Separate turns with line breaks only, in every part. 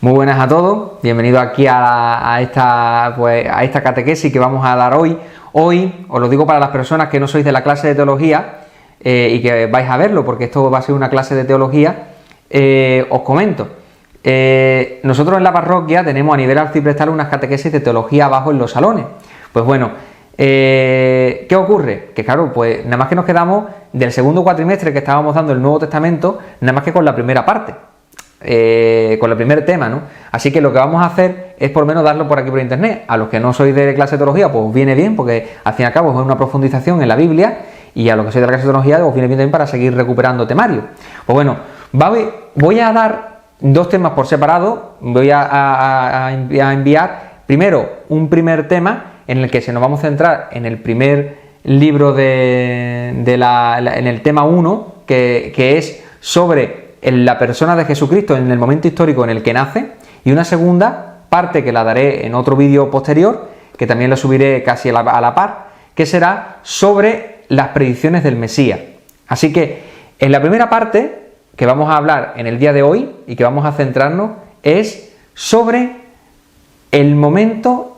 Muy buenas a todos, bienvenidos aquí a esta catequesis que vamos a dar hoy. Hoy, os lo digo para las personas que no sois de la clase de teología y que vais a verlo, porque esto va a ser una clase de teología, os comento. Nosotros en la parroquia tenemos a nivel arciprestal unas catequesis de teología abajo en los salones. Pues bueno, ¿qué ocurre? Que claro, pues nada más que nos quedamos del segundo cuatrimestre que estábamos dando el Nuevo Testamento, nada más que con la primera parte. Con el primer tema, ¿no? Así que lo que vamos a hacer es por lo menos darlo por aquí por internet. A los que no sois de clase de teología, pues os viene bien, porque al fin y al cabo es una profundización en la Biblia, y a los que sois de la clase de teología os viene bien también para seguir recuperando temario. Pues bueno, voy a dar dos temas por separado. Voy a enviar primero un primer tema en el que se nos vamos a centrar en el primer libro en el tema 1, que es sobre la persona de Jesucristo en el momento histórico en el que nace, y una segunda parte que la daré en otro vídeo posterior, que también lo subiré casi a la par, que será sobre las predicciones del Mesías. Así que en la primera parte que vamos a hablar en el día de hoy y que vamos a centrarnos es sobre el momento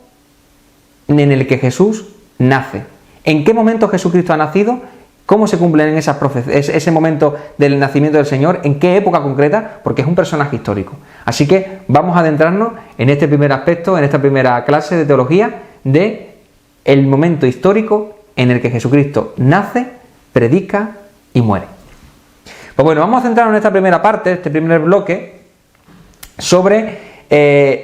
en el que Jesús nace. ¿En qué momento Jesucristo ha nacido? ¿Cómo se cumplen en esas profecías, ese momento del nacimiento del Señor? ¿En qué época concreta? Porque es un personaje histórico. Así que vamos a adentrarnos en este primer aspecto, en esta primera clase de teología, de el momento histórico en el que Jesucristo nace, predica y muere. Pues bueno, vamos a centrarnos en esta primera parte, este primer bloque, sobre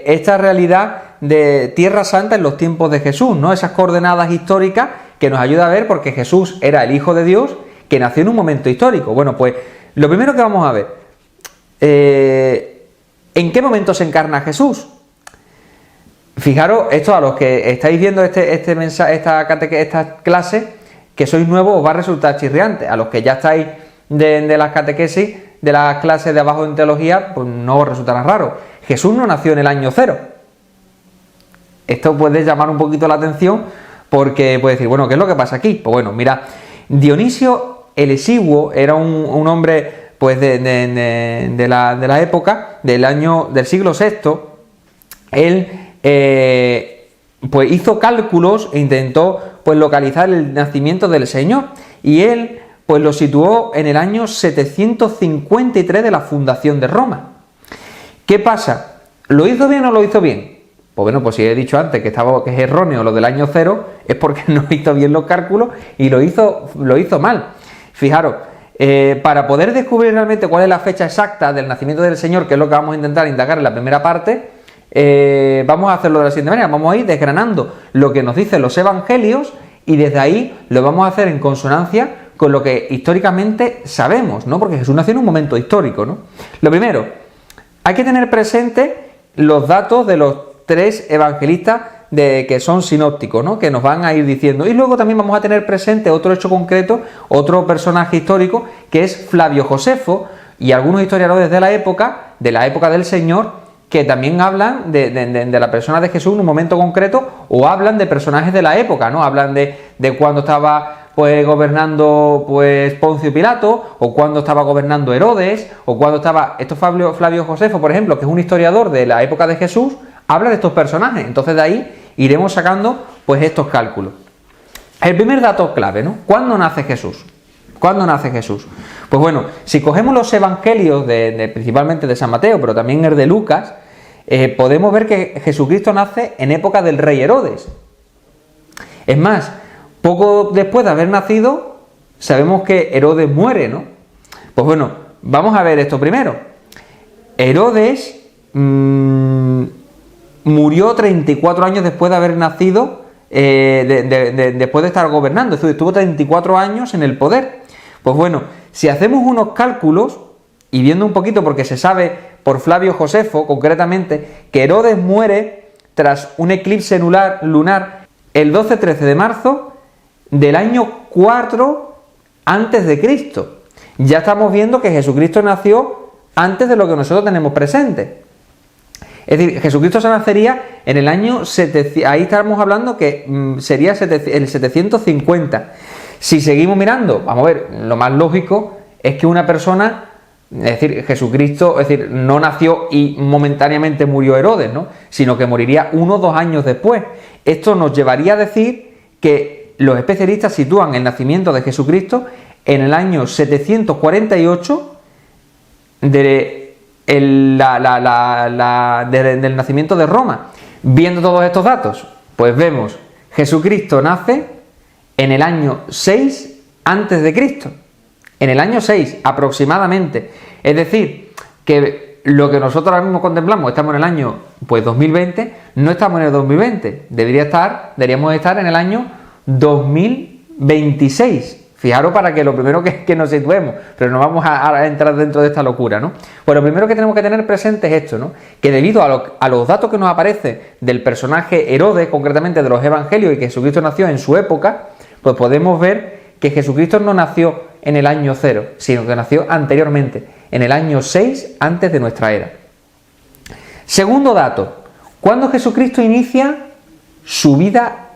esta realidad de Tierra Santa en los tiempos de Jesús, ¿no? Esas coordenadas históricas que nos ayuda a ver porque Jesús era el Hijo de Dios que nació en un momento histórico. Bueno, pues lo primero que vamos a ver, ¿en qué momento se encarna Jesús? Fijaros, esto a los que estáis viendo esta clase, que sois nuevos, os va a resultar chirriante. A los que ya estáis de las catequesis, de las clases de abajo en teología, pues no os resultará raro. Jesús no nació en el año 0. Esto puede llamar un poquito la atención, porque puede decir, bueno, ¿qué es lo que pasa aquí? Pues bueno, mira, Dionisio el Exiguo era un hombre pues de la época del siglo VI. Él pues hizo cálculos e intentó pues localizar el nacimiento del Señor, y él pues lo situó en el año 753 de la fundación de Roma. ¿Qué pasa? ¿Lo hizo bien o lo hizo bien? Pues bueno, pues si he dicho antes que es erróneo lo del año 0, es porque no hizo bien los cálculos y lo hizo mal. Fijaros, para poder descubrir realmente cuál es la fecha exacta del nacimiento del Señor, que es lo que vamos a intentar indagar en la primera parte, vamos a hacerlo de la siguiente manera. Vamos a ir desgranando lo que nos dicen los evangelios, y desde ahí lo vamos a hacer en consonancia con lo que históricamente sabemos, ¿no? Porque Jesús nació en un momento histórico, ¿no? Lo primero, hay que tener presente los datos de los 3 evangelistas que son sinópticos, ¿no? Que nos van a ir diciendo. Y luego también vamos a tener presente otro hecho concreto, otro personaje histórico, que es Flavio Josefo, y algunos historiadores de la época del Señor, que también hablan de la persona de Jesús en un momento concreto, o hablan de personajes de la época, ¿no? Hablan de cuando estaba pues gobernando pues Poncio Pilato, o cuando estaba gobernando Herodes, o cuando estaba Flavio Josefo, por ejemplo, que es un historiador de la época de Jesús, habla de estos personajes. Entonces de ahí iremos sacando pues estos cálculos. El primer dato clave, ¿no? ¿Cuándo nace Jesús? ¿Cuándo nace Jesús? Pues bueno, si cogemos los evangelios principalmente de San Mateo, pero también el de Lucas, podemos ver que Jesucristo nace en época del rey Herodes. Es más, poco después de haber nacido, sabemos que Herodes muere, ¿no? Pues bueno, vamos a ver esto primero. Herodes murió 34 años después de haber nacido, después de estar gobernando, es decir, estuvo 34 años en el poder. Pues bueno, si hacemos unos cálculos, y viendo un poquito, porque se sabe por Flavio Josefo, concretamente, que Herodes muere tras un eclipse lunar el 12-13 de marzo del año 4 antes de Cristo. Ya estamos viendo que Jesucristo nació antes de lo que nosotros tenemos presente. Es decir, Jesucristo se nacería en el año 700, ahí estamos hablando que sería el 750. Si seguimos mirando, vamos a ver, lo más lógico es que una persona Es decir, Jesucristo, es decir, no nació y momentáneamente murió Herodes, ¿no? Sino que moriría 1 o 2 años después. Esto nos llevaría a decir que los especialistas sitúan el nacimiento de Jesucristo en el año 748 del nacimiento de Roma. Viendo todos estos datos, pues vemos, Jesucristo nace en el año 6 antes de Cristo. En el año 6 aproximadamente. Es decir, que lo que nosotros ahora mismo contemplamos, estamos en el año 2020, no estamos en el 2020. Deberíamos estar en el año 2026. Fijaros para que lo primero que nos situemos, pero no vamos a entrar dentro de esta locura, ¿no? Pues lo primero que tenemos que tener presente es esto, ¿no? Que debido a los datos que nos aparecen del personaje Herodes, concretamente de los evangelios, y que Jesucristo nació en su época, pues podemos ver que Jesucristo no nació en el año 0, sino que nació anteriormente, en el año 6 antes de nuestra era. Segundo dato, ¿cuándo Jesucristo inicia su vida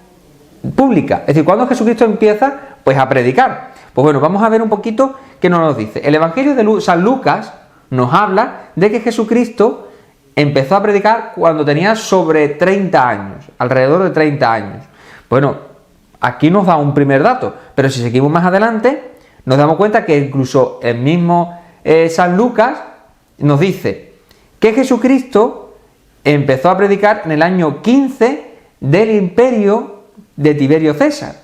pública? Es decir, ¿cuándo Jesucristo empieza pues a predicar? Pues bueno, vamos a ver un poquito qué nos dice. El Evangelio de San Lucas nos habla de que Jesucristo empezó a predicar cuando tenía sobre 30 años, alrededor de 30 años. Bueno, aquí nos da un primer dato, pero si seguimos más adelante, nos damos cuenta que incluso el mismo San Lucas nos dice que Jesucristo empezó a predicar en el año 15 del imperio de Tiberio César.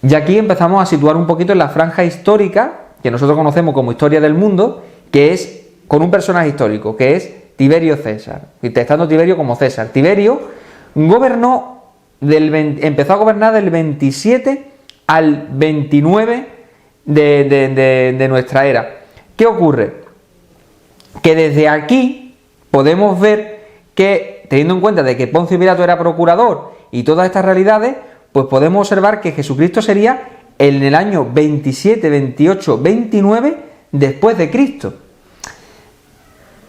Y aquí empezamos a situar un poquito en la franja histórica, que nosotros conocemos como historia del mundo, que es con un personaje histórico, que es Tiberio César, estando Tiberio como César. Tiberio empezó a gobernar del 27 al 29 de nuestra era. ¿Qué ocurre? Que desde aquí podemos ver que, teniendo en cuenta de que Poncio Pilato era procurador y todas estas realidades, pues podemos observar que Jesucristo sería en el año 27, 28, 29 después de Cristo.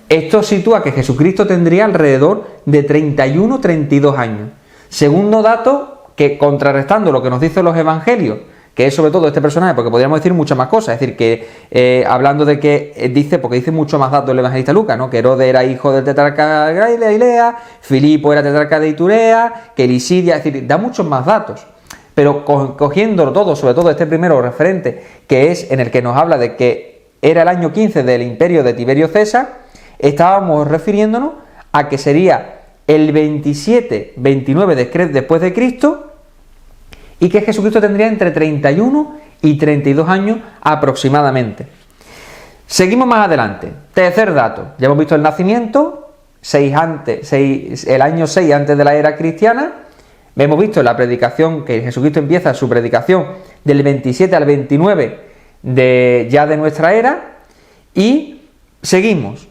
Esto sitúa que Jesucristo tendría alrededor de 31, 32 años. Segundo dato, que contrarrestando lo que nos dicen los evangelios, que es sobre todo este personaje, porque podríamos decir muchas más cosas, es decir, que hablando de que porque dice mucho más datos el evangelista Lucas, ¿no? Que Herodes era hijo del tetrarca de Galilea, Filipo era tetrarca de Iturea, que Lisidia, es decir, da muchos más datos. Pero cogiéndolo todo, sobre todo este primero referente, que es en el que nos habla de que era el año 15 del imperio de Tiberio César, estábamos refiriéndonos a que sería el 27, 29 después de Cristo, y que Jesucristo tendría entre 31 y 32 años aproximadamente. Seguimos más adelante. Tercer dato. Ya hemos visto el nacimiento, el año 6 antes de la era cristiana. Hemos visto la predicación, que Jesucristo empieza su predicación del 27 al 29 de nuestra era. Y seguimos.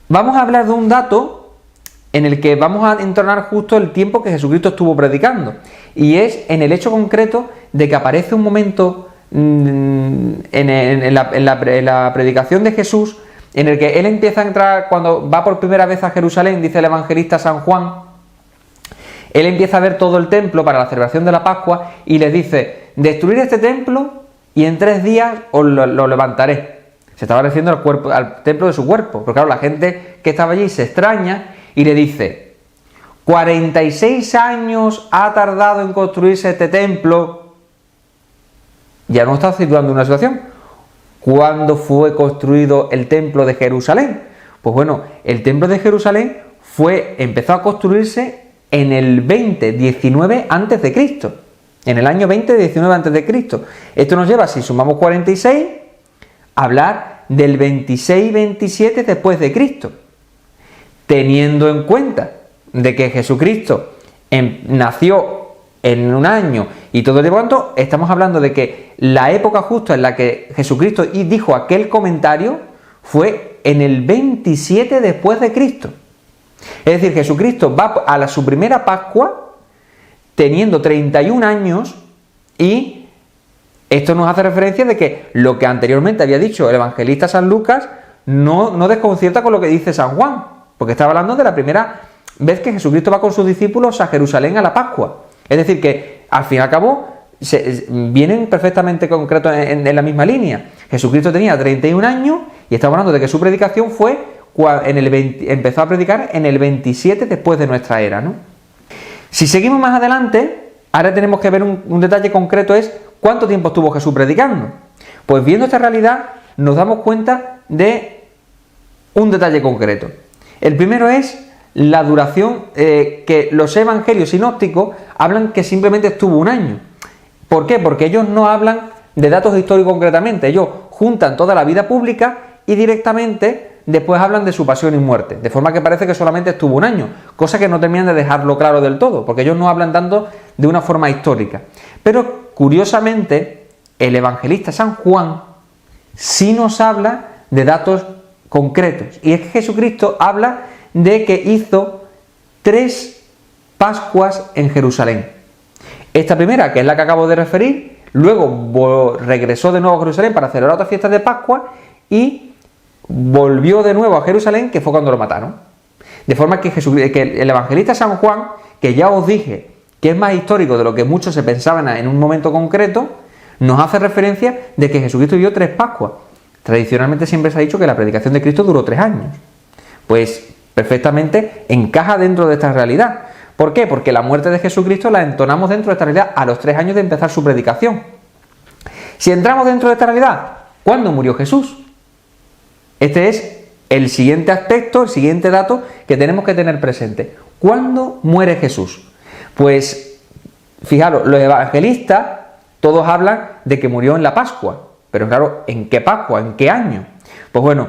Vamos a hablar de un dato en el que vamos a entonar justo el tiempo que Jesucristo estuvo predicando, y es en el hecho concreto de que aparece un momento en la predicación de Jesús en el que él empieza a entrar, cuando va por primera vez a Jerusalén, dice el evangelista San Juan, él empieza a ver todo el templo para la celebración de la Pascua y les dice: destruir este templo y en 3 días os lo levantaré. Se estaba refiriendo al templo de su cuerpo, pero claro, la gente que estaba allí se extraña y le dice: 46 años ha tardado en construirse este templo. Ya no está situando una situación. ¿Cuándo fue construido el templo de Jerusalén? Pues bueno, el templo de Jerusalén empezó a construirse en el 20-19 antes de Cristo. En el año 20-19 antes de Cristo. Esto nos lleva, si sumamos 46, a hablar del 26-27 después de Cristo. Teniendo en cuenta de que Jesucristo nació en un año y todo de cuanto, estamos hablando de que la época justa en la que Jesucristo dijo aquel comentario fue en el 27 después de Cristo. Es decir, Jesucristo va a su primera Pascua teniendo 31 años, y esto nos hace referencia de que lo que anteriormente había dicho el evangelista San Lucas no desconcierta con lo que dice San Juan, porque estaba hablando de la primera vez que Jesucristo va con sus discípulos a Jerusalén a la Pascua. Es decir, que al fin y al cabo vienen perfectamente concretos en la misma línea. Jesucristo tenía 31 años Y estamos hablando de que su predicación fue empezó a predicar en el 27 después de nuestra era, ¿no? Si seguimos más adelante, ahora tenemos que ver un detalle concreto, es ¿cuánto tiempo estuvo Jesús predicando? Pues viendo esta realidad nos damos cuenta de un detalle concreto. El primero es la duración, que los evangelios sinópticos hablan que simplemente estuvo un año. ¿Por qué? Porque ellos no hablan de datos históricos concretamente, ellos juntan toda la vida pública y directamente después hablan de su pasión y muerte, de forma que parece que solamente estuvo un año, cosa que no terminan de dejarlo claro del todo, porque ellos no hablan tanto de una forma histórica. Pero curiosamente, el evangelista San Juan sí nos habla de datos concretos, y es que Jesucristo habla de que hizo 3 Pascuas en Jerusalén. Esta primera, que es la que acabo de referir, luego regresó de nuevo a Jerusalén para celebrar otras fiestas de Pascua y volvió de nuevo a Jerusalén, que fue cuando lo mataron. De forma que el evangelista San Juan, que ya os dije que es más histórico de lo que muchos se pensaban en un momento concreto, nos hace referencia de que Jesucristo vivió 3 Pascuas. Tradicionalmente siempre se ha dicho que la predicación de Cristo duró 3 años. Pues perfectamente encaja dentro de esta realidad. ¿Por qué? Porque la muerte de Jesucristo la entonamos dentro de esta realidad a los 3 años de empezar su predicación. Si entramos dentro de esta realidad, ¿cuándo murió Jesús? Este es el siguiente aspecto, el siguiente dato que tenemos que tener presente. ¿Cuándo muere Jesús? Pues, fijaros, los evangelistas todos hablan de que murió en la Pascua. Pero claro, ¿en qué Pascua? ¿En qué año? Pues bueno,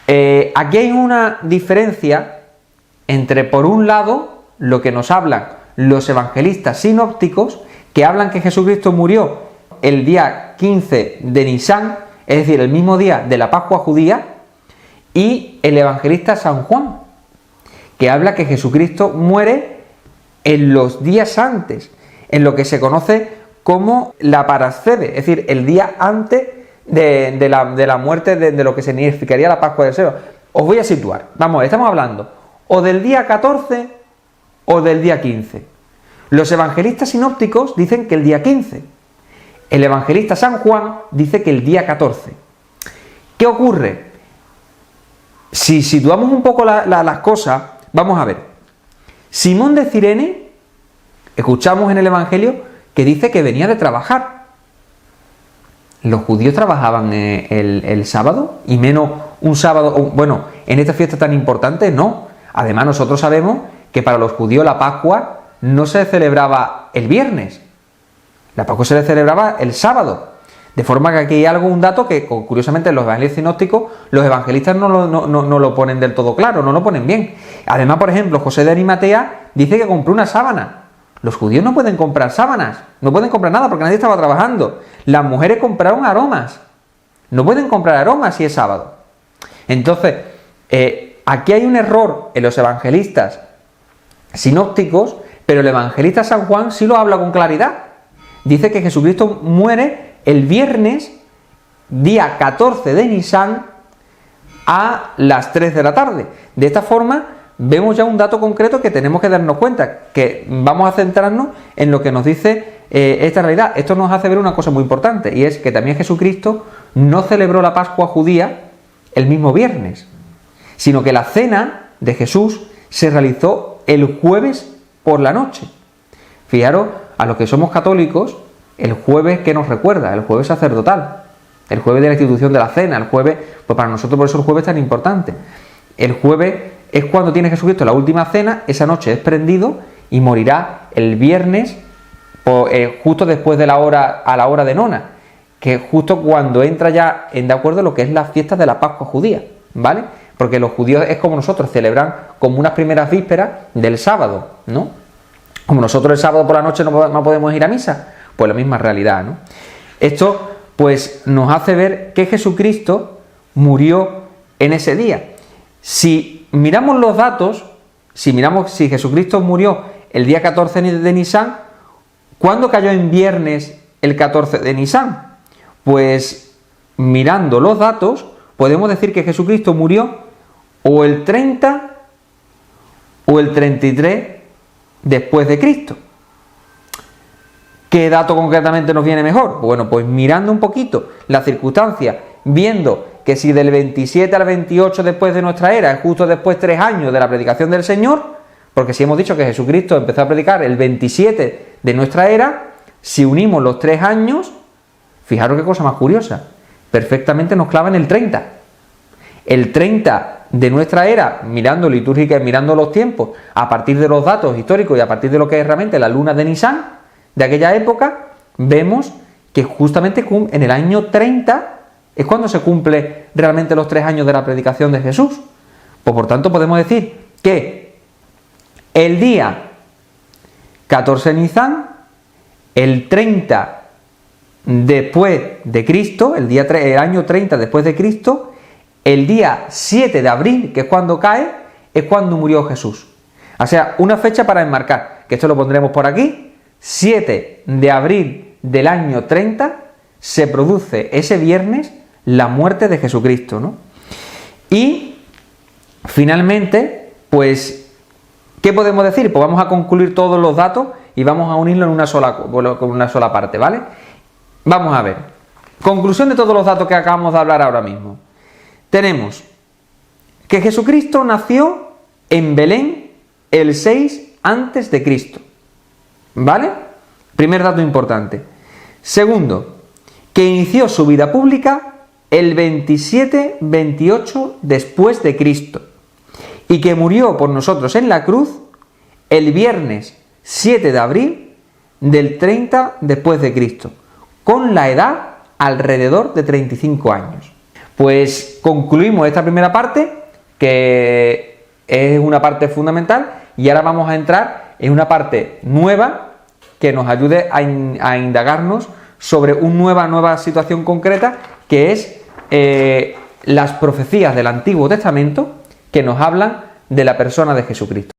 aquí hay una diferencia entre, por un lado, lo que nos hablan los evangelistas sinópticos, que hablan que Jesucristo murió el día 15 de Nisán, es decir, el mismo día de la Pascua judía, y el evangelista San Juan, que habla que Jesucristo muere en los días antes, en lo que se conoce como la parascebe, es decir, el día antes de la muerte de lo que significaría la Pascua del Señor. Os voy a situar, vamos, estamos hablando o del día 14 o del día 15. Los evangelistas sinópticos dicen que el día 15. El evangelista San Juan dice que el día 14. ¿Qué ocurre? Si situamos un poco las cosas, vamos a ver. Simón de Cirene, escuchamos en el Evangelio que dice que venía de trabajar. ¿Los judíos trabajaban el sábado? Y menos un sábado, bueno, en esta fiesta tan importante, no. Además, nosotros sabemos que para los judíos la Pascua no se celebraba el viernes. La Pascua se le celebraba el sábado. De forma que aquí hay un dato que, curiosamente, en los evangelios sinópticos, los evangelistas no lo ponen del todo claro, no lo ponen bien. Además, por ejemplo, José de Arimatea dice que compró una sábana. Los judíos no pueden comprar sábanas, no pueden comprar nada porque nadie estaba trabajando. Las mujeres compraron aromas. No pueden comprar aromas si es sábado. Entonces, aquí hay un error en los evangelistas sinópticos, pero el evangelista San Juan sí lo habla con claridad. Dice que Jesucristo muere el viernes, día 14 de Nisán, a las 3 de la tarde. De esta forma, vemos ya un dato concreto que tenemos que darnos cuenta, que vamos a centrarnos en lo que nos dice esta realidad. Esto nos hace ver una cosa muy importante, y es que también Jesucristo no celebró la Pascua judía el mismo viernes, sino que la cena de Jesús se realizó el jueves por la noche. Fijaros, a los que somos católicos, el jueves que nos recuerda, el jueves sacerdotal, el jueves de la institución de la cena, el jueves, pues para nosotros por eso el jueves es tan importante. El jueves es cuando tiene Jesucristo la última cena, esa noche es prendido y morirá el viernes, justo después de a la hora de nona, que es justo cuando entra ya de acuerdo lo que es la fiesta de la Pascua judía, ¿vale? Porque los judíos es como nosotros, celebran como unas primeras vísperas del sábado, ¿no? Como nosotros el sábado por la noche no podemos ir a misa, pues la misma realidad, ¿no? Esto pues nos hace ver que Jesucristo murió en ese día. Si miramos los datos, si Jesucristo murió el día 14 de Nisán, ¿cuándo cayó en viernes el 14 de Nisán? Pues mirando los datos, podemos decir que Jesucristo murió o el 30 o el 33 después de Cristo. ¿Qué dato concretamente nos viene mejor? Bueno, pues mirando un poquito las circunstancias, viendo que si del 27 al 28 después de nuestra era, es justo después 3 años de la predicación del Señor, porque si hemos dicho que Jesucristo empezó a predicar el 27 de nuestra era, si unimos los 3 años, fijaros qué cosa más curiosa, perfectamente nos clava en el 30. El 30 de nuestra era, mirando litúrgica y mirando los tiempos, a partir de los datos históricos y a partir de lo que es realmente la luna de Nisan de aquella época, vemos que justamente en el año 30 es cuando se cumple realmente los 3 años de la predicación de Jesús. Pues por tanto podemos decir que el día 14 de Nisan, el 30 después de Cristo, el año 30 después de Cristo, el día 7 de abril, que es cuando cae, es cuando murió Jesús. O sea, una fecha para enmarcar, que esto lo pondremos por aquí, 7 de abril del año 30, se produce ese viernes la muerte de Jesucristo, ¿no? Y, finalmente, pues, ¿qué podemos decir? Pues vamos a concluir todos los datos y vamos a unirlo en con una sola parte, ¿vale? Vamos a ver. Conclusión de todos los datos que acabamos de hablar ahora mismo. Tenemos que Jesucristo nació en Belén el 6 antes de Cristo, ¿vale? Primer dato importante. Segundo, que inició su vida pública el 27-28 después de Cristo y que murió por nosotros en la cruz el viernes 7 de abril del 30 después de Cristo, con la edad alrededor de 35 años. Pues concluimos esta primera parte, que es una parte fundamental, y ahora vamos a entrar en una parte nueva que nos ayude a indagarnos sobre una nueva situación concreta, que es las profecías del Antiguo Testamento que nos hablan de la persona de Jesucristo.